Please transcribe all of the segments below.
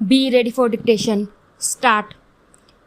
Be ready for dictation. Start.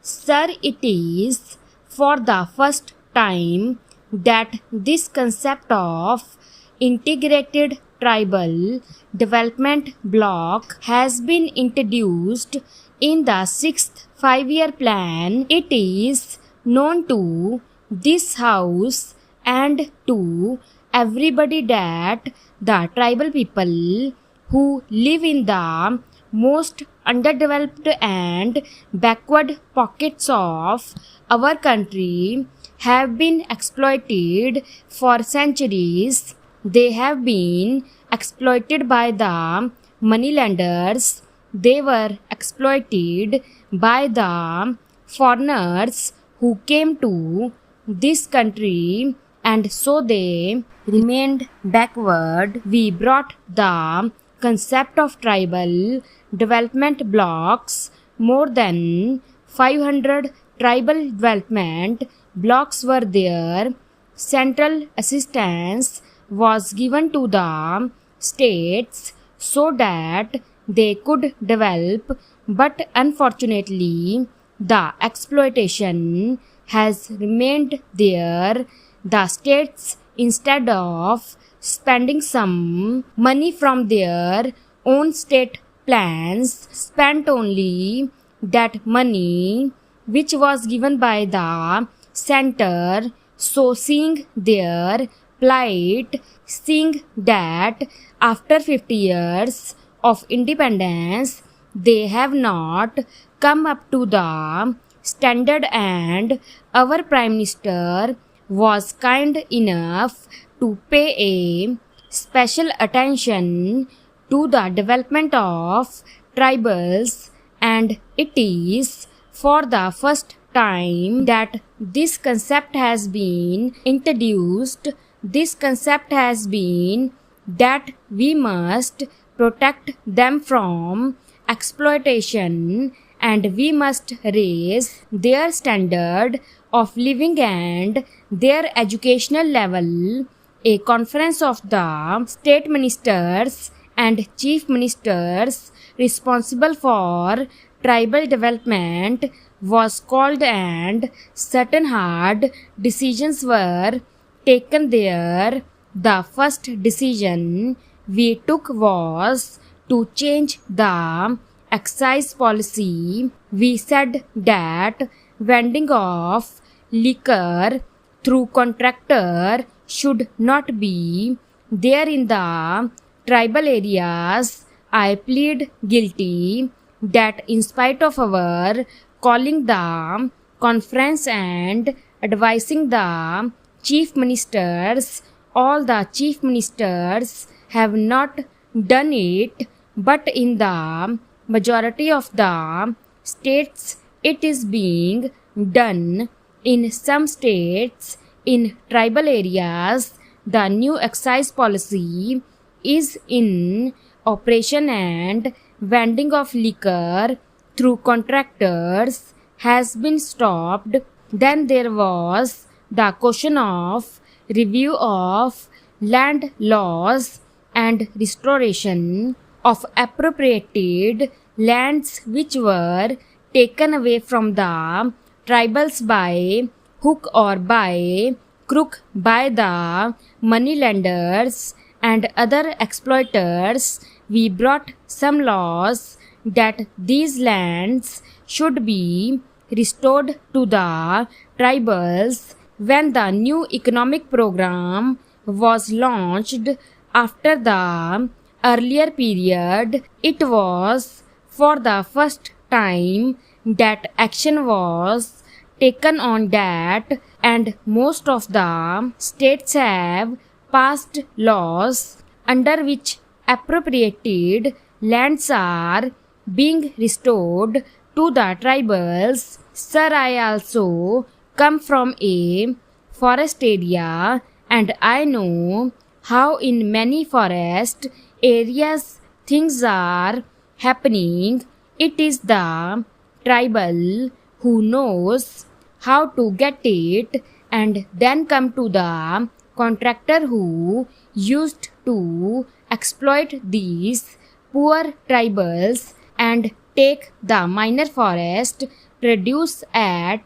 Sir, it is for the first time that this concept of integrated tribal development block has been introduced in the 6th 5-year plan. It is known to this House and to everybody that the tribal people who live in the most underdeveloped and backward pockets of our country have been exploited for centuries. They have been exploited by the moneylenders. They were exploited by the foreigners who came to this country, and so they remained backward. We brought the concept of tribal development blocks. More than 500 tribal development blocks were there. Central assistance was given to the states so that they could develop, but unfortunately the exploitation has remained there. The states, instead of spending some money from their own state plans, spent only that money which was given by the center. So seeing their plight, seeing that after 50 years of independence they have not come up to the standard, and our Prime Minister was kind enough to pay a special attention to the development of tribals, and it is for the first time that this concept has been introduced. This concept has been that we must protect them from exploitation and we must raise their standard of living and their educational level. A conference of the state ministers and chief ministers responsible for tribal development was called, and certain hard decisions were taken there. The first decision we took was to change the excise policy. We said that vending of liquor through contractor should not be there in the tribal areas. I plead guilty that in spite of our calling the conference and advising the chief ministers, all the chief ministers have not done it, but in the majority of the states it is being done. In some states, in tribal areas, the new excise policy is in operation and vending of liquor through contractors has been stopped. Then there was the question of review of land laws and restoration of appropriated lands which were taken away from the tribals by hook or by crook by the moneylenders and other exploiters. We brought some laws that these lands should be restored to the tribals. When the new economic program was launched after the earlier period, it was for the first time that action was taken on that, and most of the states have passed laws under which appropriated lands are being restored to the tribals. Sir, I also come from a forest area, and I know how in many forest areas things are happening. It is the tribal who knows how to get it and then come to the contractor who used to exploit these poor tribals and take the minor forest produce at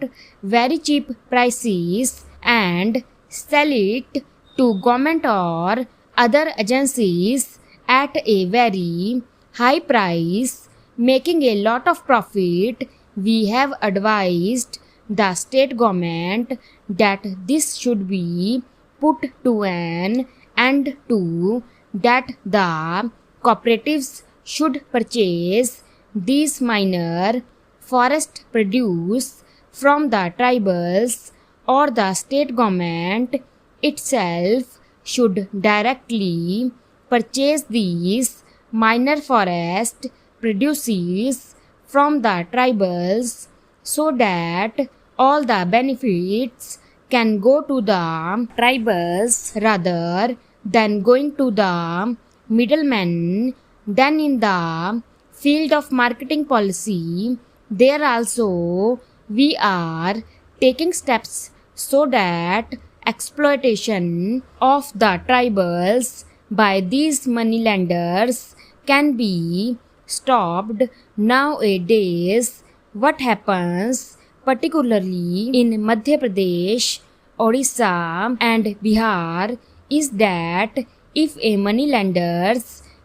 very cheap prices and sell it to government or other agencies at a very high price, making a lot of profit. We have advised the state government that this should be put to an end to, that the cooperatives should purchase these minor forest produce from the tribals, or the state government itself should directly purchase these minor forest produces from the tribals, so that all the benefits can go to the tribals rather than going to the middlemen. Then in the field of marketing policy, there also we are taking steps so that exploitation of the tribals by these moneylenders can be stopped. Nowadays, what happens particularly in Madhya Pradesh, Odisha and Bihar is that if a moneylender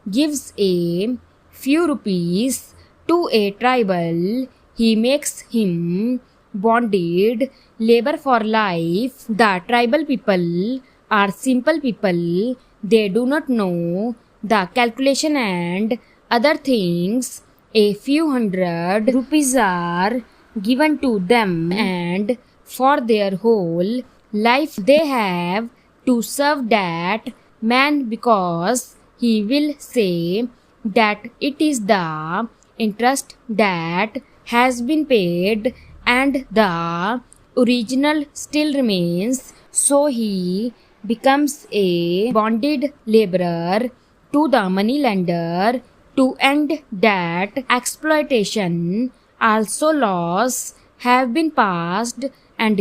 gives a few rupees to a tribal, he makes him bonded labor for life. The tribal people are simple people. They do not know the calculation and other things. A few hundred rupees are given to them, and for their whole life they have to serve that man, because he will say that it is the interest that has been paid and the original still remains. So he becomes a bonded laborer to the moneylender. To end that exploitation, also laws have been passed, and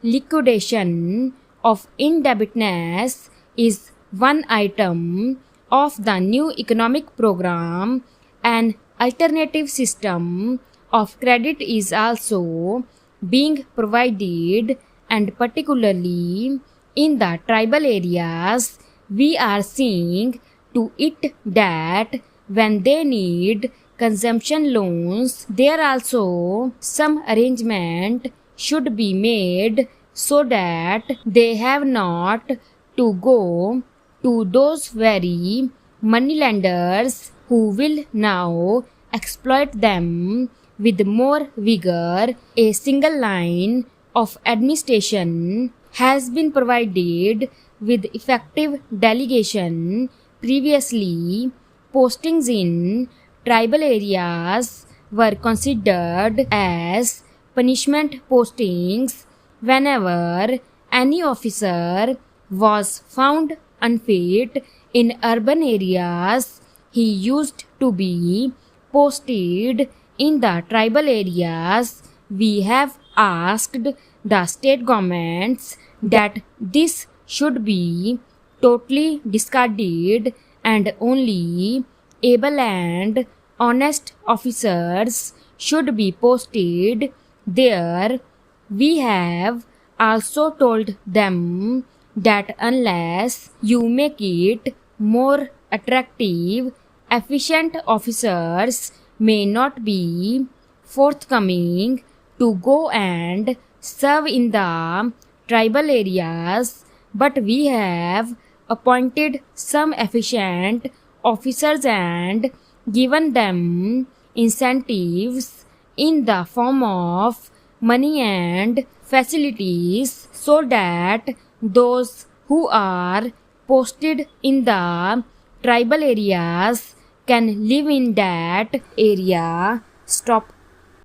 liquidation of indebtedness is one item of the new economic program. An alternative system of credit is also being provided, and particularly in the tribal areas, we are seeing to it that when they need consumption loans, there also some arrangement should be made so that they have not to go to those very moneylenders who will now exploit them with more vigor. A single line of administration has been provided with effective delegation. Previously, postings in tribal areas were considered as punishment postings. Whenever any officer was found unfit in urban areas, he used to be posted in the tribal areas. We have asked the state governments that this should be totally discarded, and only able and honest officers should be posted there. We have also told them that unless you make it more attractive, efficient officers may not be forthcoming to go and serve in the tribal areas. But we have appointed some efficient officers and given them incentives in the form of money and facilities, so that those who are posted in the tribal areas can live in that area. Stop.